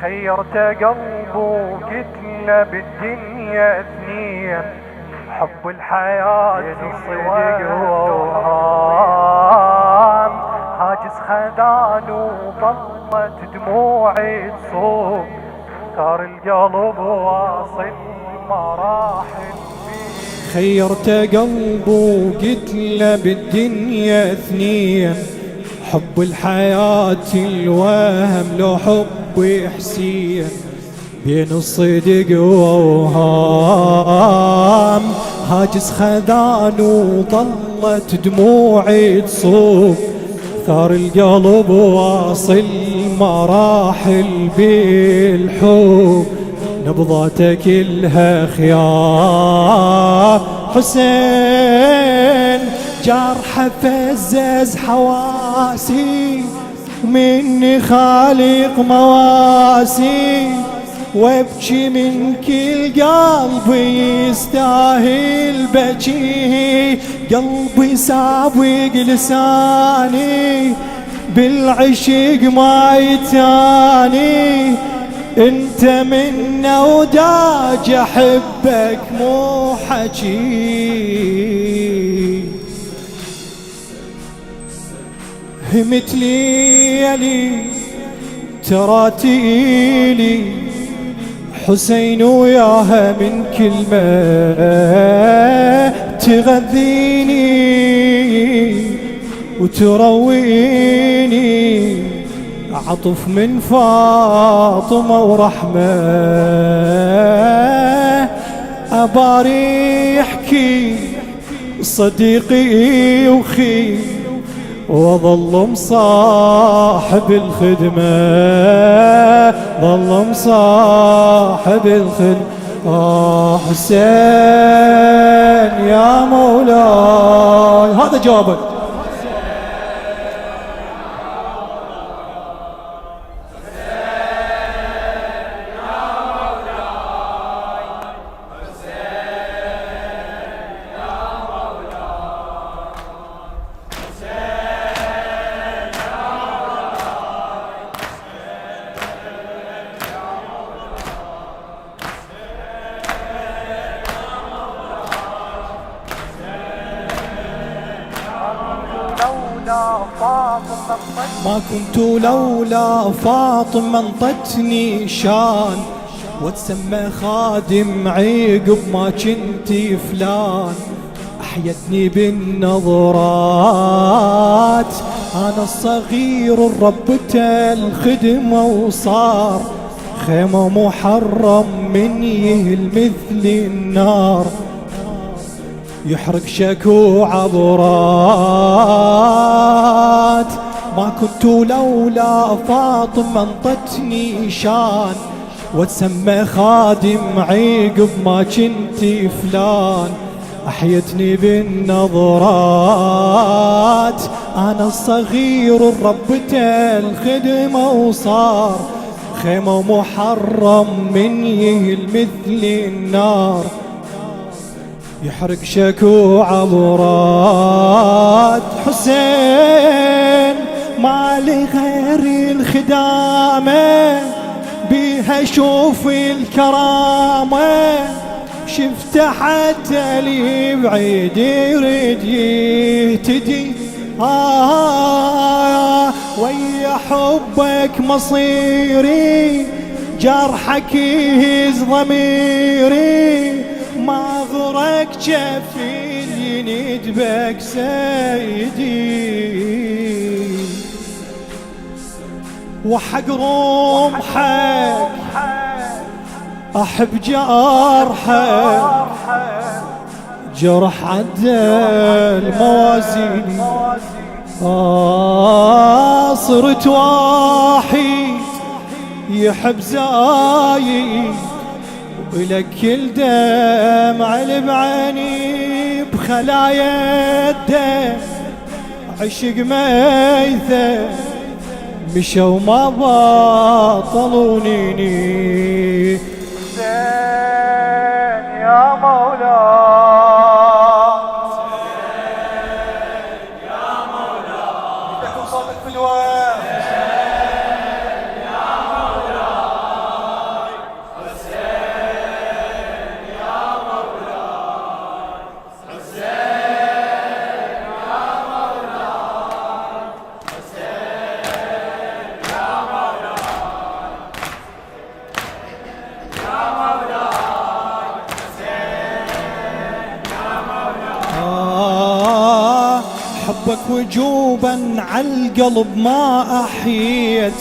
خيرت قلبه وقتله بالدنيا اثنين، حب الحياة الصدق ووهام، هاجس خذان وظلت دموعي تصوب، صار القلب واصل مراحل. خيرت قلبه وقتله بالدنيا اثنين، حب الحياة الوهم لو حب حسين، بين الصدق ووهام، هاجس خذان وظلت دموعي تصوب، ثار القلب واصل مراحل بالحب، نبضاتك كلها خيار حسين، جرح فزز حواسي ومني خالق مواسي، وابكي من كل قلب يستاهل بكيه، قلبي سابق لساني بالعشق ما يتاني، انت منا وداج احبك مو حكي، همت ليلي تراتيلي حسين وياها من كلمة تغذيني وترويني، عطف من فاطمة ورحمة، أباري يحكي صديقي وخي، وظل مصاحب الخدمة، ظل مصاحب الخدمة. حسين يا مولاي، هذا جوابك. ما كنت لولا فاطمة انطتني شان، وتسمى خادم عقب ما كنتي فلان، أحيتني بالنظرات أنا الصغير ربته الخدمة، وصار خيمة محرم من يهل مثل النار، يحرق شكو عبرات. ما كنت لولا فاطمة انطتني شان، وتسمى خادم عقب ما كنتي فلان، أحيتني بالنظرات أنا الصغير ربته الخدمة، وصار خيمة محرم من يهل مثل النار، يحرق شكو عبرات. حسين ما لي غير الخدامة بيها شوف الكرامة، شفت حتى لي بعيد يريد يهتدي، ويا حبك مصيري جرحك يهز ضميري، ما غرك جفي يندبك سيدي، وحق رمحك أحب جرحك، جرح عدى الموازين، صرت واحد يحب زايد، ولك كل دمع بعيني بخلايا الدم، عشق ميثة مشوا ما بطلونيني. حسين يا مولاي، هجوبا عالقلب ما أحيت،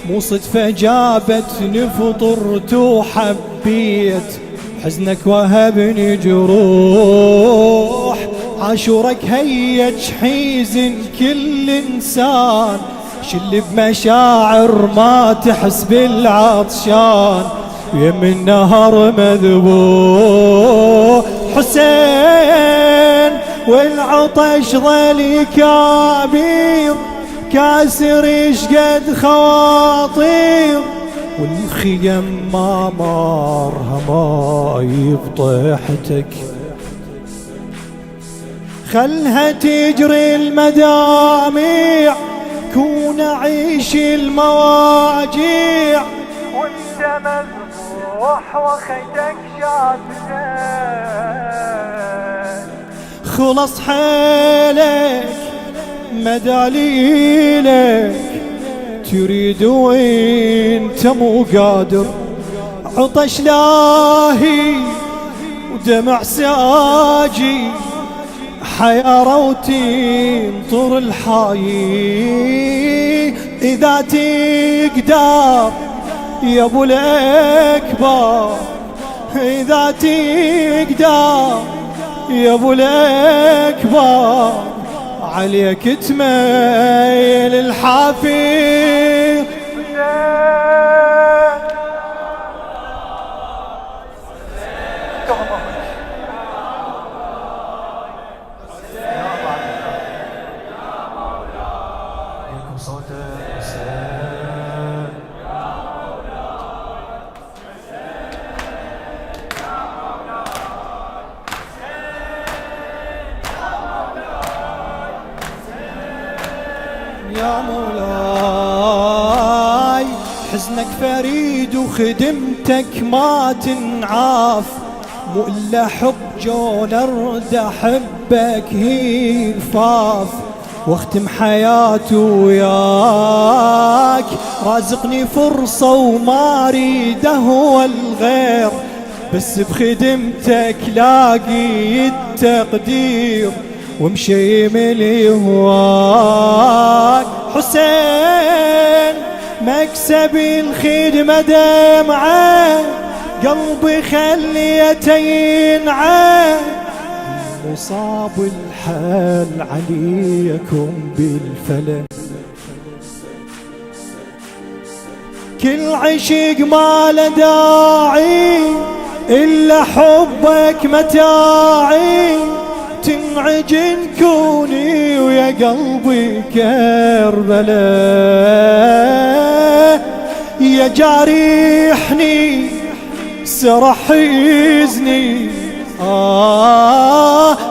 مو صدفة جابتني فطرت وحبيت، حزنك وهبني جروح، عاشورك هيج حيزن كل إنسان، شل بمشاعر ما تحس بالعطشان، يم النهر مذبوح حسين، والعطش ظل كبير كاسر شقد خواطير، والخيم ما مارها ما بطيحتك، خلها تجري المدامع كون عيش المواجيع، وانت مذبوح وخيدك شاتتين، خلص حيلك مداليلك، تريد وانت مو قادر، عطش لاهي ودمع ساجي، حيارة وتنطر الحايي، إذا تقدر يا ابو الأكبر، إذا تقدر يا ابو الأكبر، عليك تميل الحافي. يا مولاي حزنك فريد وخدمتك ما تنعاف، مو إلا حب جون أرد أحبك هي الفاف، واختم حياتي وياك، رازقني فرصة وما اريده هو الغير، بس بخدمتك لاقي التقدير، ومشي من هواك حسين، مكسب الخدمة دمعة، قلبي خليته ينعى، مصاب الحال عليكم بالفلك، كل عشق ما له داعي إلا حبك متاعي، تنعجن كوني ويا قلبي كربلاء، يا جارحني سرح حزني،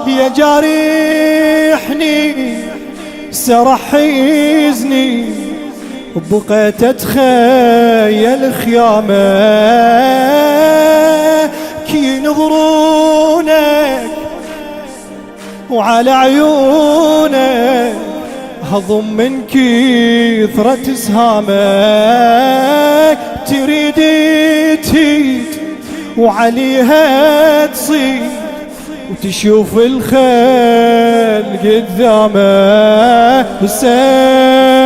يا جارحني سرح حزني، بقيت اتخيل خيامك ينظرونك، وعلى عيونك هضم من كثرة سهامك، تريد تهيد وعليها تصيد، وتشوف الخيل قدامك حسين.